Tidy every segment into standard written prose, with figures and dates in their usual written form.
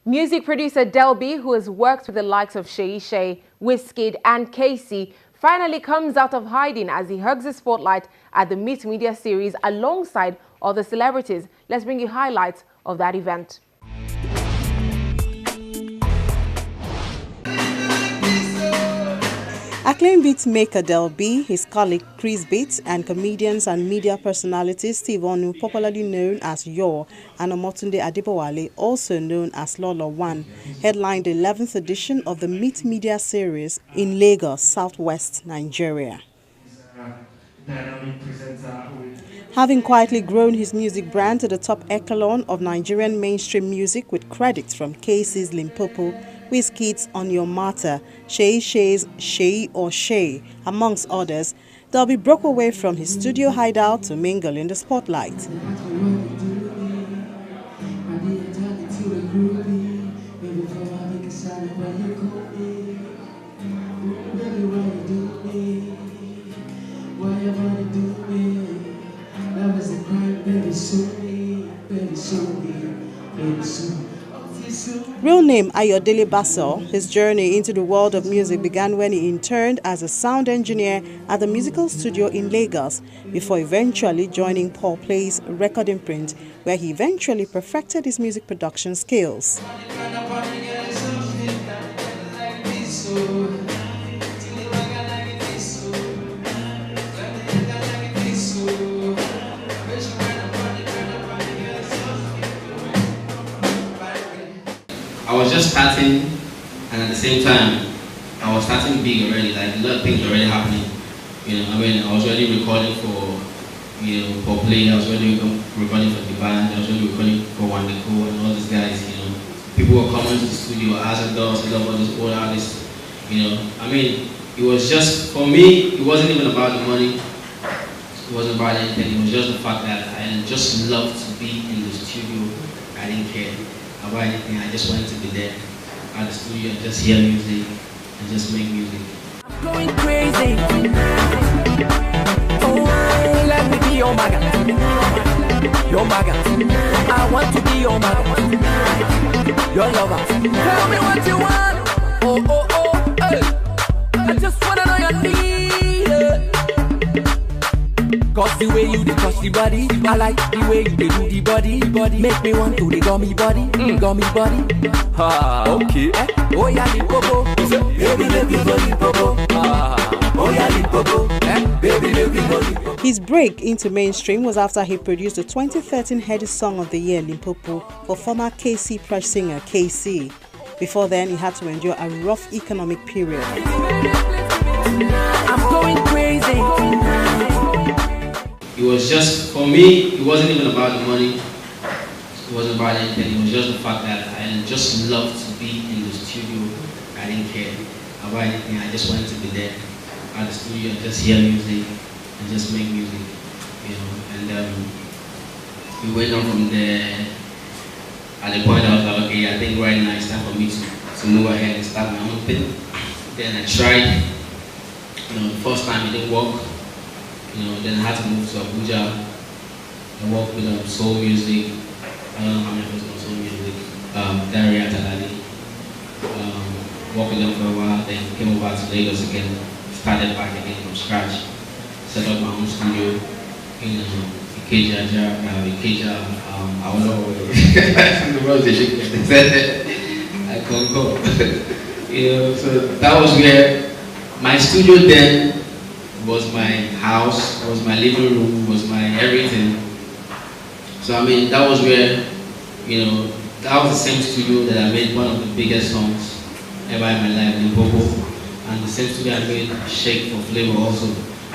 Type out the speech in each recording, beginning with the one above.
Music producer Del B, who has worked with the likes of Shay Shay, Wizkid and Casey, finally comes out of hiding as he hugs the spotlight at the Meet Media series alongside other celebrities. Let's bring you highlights of that event. Acclaimed beat maker Del B, his colleague Chris Beats, and comedians and media personalities Steve Onu, popularly known as Yor, and Omotunde Adebowale, also known as Lolo One, headlined the 11th edition of the Meet Media series in Lagos, southwest Nigeria. Having quietly grown his music brand to the top echelon of Nigerian mainstream music with credits from Casey's Limpopo, Wizkid's On Your Matter, Shay Shay's Shay or Shay, amongst others, Del B broke away from his studio hideout to mingle in the spotlight. Real name Ayodele Basso, his journey into the world of music began when he interned as a sound engineer at the musical studio in Lagos, before eventually joining Paul Play's record imprint, where he eventually perfected his music production skills. I was just starting, and at the same time, I was starting big already. Like, a lot of things were already happening. I was already recording for, for Play. I was already recording for the band. I was already recording for Wonderful and all these guys. People were coming to the studio, asking us, I love all these old artists. It was just, for me, it wasn't even about the money. It wasn't about anything. It was just the fact that I just loved to be in the studio. I didn't care about anything. I just wanted to be there at the studio and just hear music and just make music. I'm going crazy. Oh, let me be your maga. Your maga. I want to be your maga. Your lover. Tell me what you want. Oh, oh, oh, hey. I just wanna know your need. Cause the way you touch the body, I like the way you do the body. Make me want to the gummy body, gummy body. Okay. Oh yeah, the popo. Baby, let me go the popo. Oh yeah, the popo. Baby, let me go the popo. His break into mainstream was after he produced the 2013 Heady Song of the Year, Limpopo, for former KC Fresh singer KC. Before then, he had to endure a rough economic period. I'm going crazy. It was just, for me, it wasn't even about the money. It wasn't about anything. It was just the fact that I just loved to be in the studio. I didn't care about anything. I just wanted to be there at the studio and just hear music and just make music, And we went on from there. At the point I was like, okay, I think right now it's time for me to move ahead and start my own thing. Then I tried. The first time it didn't work. Then I had to move to Abuja and work with soul music. I don't know how many people know soul music. Daria Talali. Worked with them for a while, then came over to Lagos again. Started back again from scratch. Set up my own studio in Ikeja, I don't know the road they should get. They said I can't go. So that was where my studio then was my house, was my living room, was my everything. So that was where, that was the same studio that I made one of the biggest songs ever in my life, Limpopo. And the same studio I made Shake for Flavor also.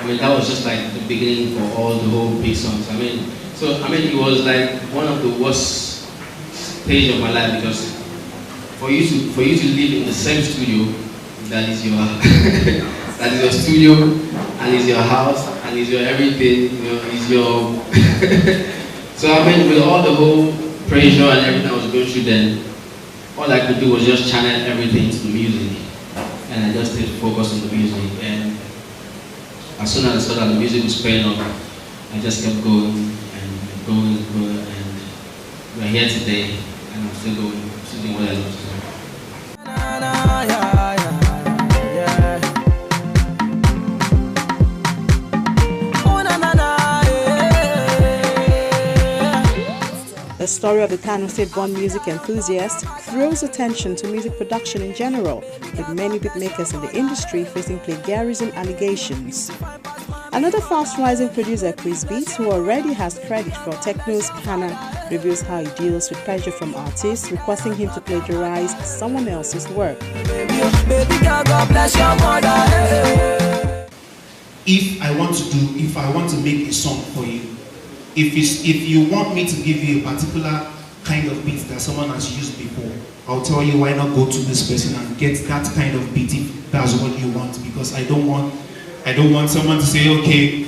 That was just like the beginning for all the whole big songs. It was like one of the worst stage of my life, because for you to live in the same studio, that is your that is your studio, and is your house, and is your everything, is your so with all the whole pressure and everything I was going through then, all I could do was just channel everything into the music, and I just stayed focused on the music. And as soon as I saw that the music was paying off, I just kept going and going and going, and we're here today, and I'm still going doing what I love to do. The story of the Kano State-born music enthusiast throws attention to music production in general, with many beatmakers in the industry facing plagiarism allegations. Another fast-rising producer, Chris Beats, who already has credit for Techno's Hana, reveals how he deals with pressure from artists requesting him to plagiarize someone else's work. If I want to make a song for you, if you want me to give you a particular kind of beat that someone has used before, I'll tell you why not go to this person and get that kind of beat if that's what you want, because I don't want someone to say, okay,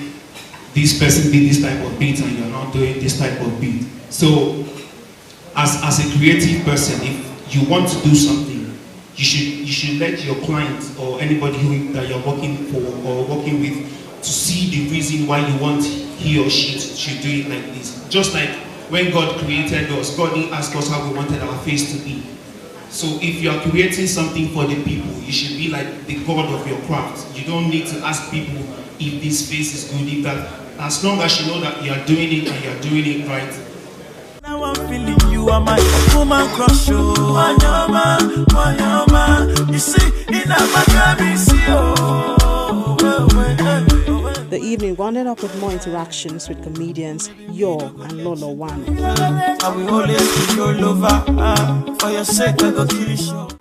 this person did this type of beat and you're not doing this type of beat. So as a creative person, if you want to do something, you should let your client or anybody that you're working for or working with to see the reason why you want he or she should do it like this. Just like when God created us, God didn't ask us how we wanted our face to be. So if you are creating something for the people, you should be like the God of your craft. You don't need to ask people if this face is good, if that. As long as you know that you are doing it and you are doing it right. Now I'm feeling you are my woman crush. You see, in The evening wound up with more interactions with comedians Yo and Lolo One. I will always be your lover. For your sake, I go kill you.